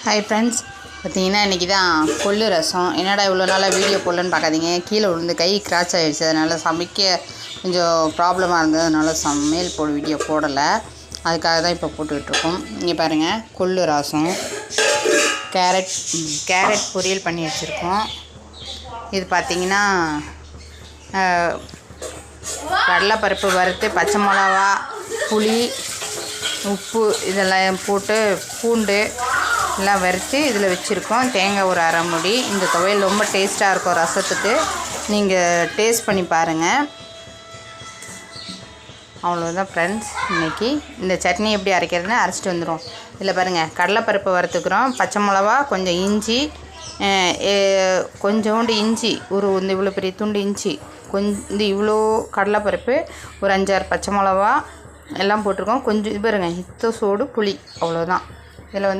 Hi friends, பார்த்தீங்கன்னா இன்றைக்கி தான் கொள்ளு ரசம். என்னடா இவ்வளோ நாளாக வீடியோ போடலன்னு பார்க்காதீங்க, கீழே விழுந்து கை கிராச் ஆகிடுச்சு. அதனால் சமைக்க கொஞ்சம் ப்ராப்ளமாக இருந்தது, அதனால் சமையல் வீடியோ போடலை. அதுக்காக தான் இப்போ போட்டுக்கிட்டுருக்கோம். இங்கே பாருங்கள், கொள்ளு ரசம், கேரட் பொரியல் பண்ணி வச்சுருக்கோம். இது பார்த்திங்கன்னா கடலைப்பருப்பு வறுத்து, பச்சை மிளகா, புளி, உப்பு இதெல்லாம் போட்டு பூண்டு எல்லாம் வறுத்து இதில் வச்சுருக்கோம். தேங்காய் ஒரு அரை மூடி. இந்த துவையல் ரொம்ப டேஸ்ட்டாக இருக்கும் ரசத்துக்கு. நீங்கள் டேஸ்ட் பண்ணி பாருங்கள். அவ்வளோதான் ஃப்ரெண்ட்ஸ். இன்றைக்கி இந்த சட்னி எப்படி அரைக்கிறதுன்னு அரைச்சிட்டு வந்துடும். இதில் பாருங்கள், கடலைப்பருப்பு வறுத்துக்கிறோம், பச்சை மிளகா, கொஞ்சம் இஞ்சி, கொஞ்சோண்டு இஞ்சி, இந்த இவ்வளோ பெரிய துண்டு இஞ்சி, கொஞ்சம் இவ்வளோ கடலைப்பருப்பு, ஒரு 5-6 பச்சை மிளகா எல்லாம் போட்டிருக்கோம். கொஞ்சம் இது பாருங்கள், சோடு புளி, அவ்வளோதான். இதில்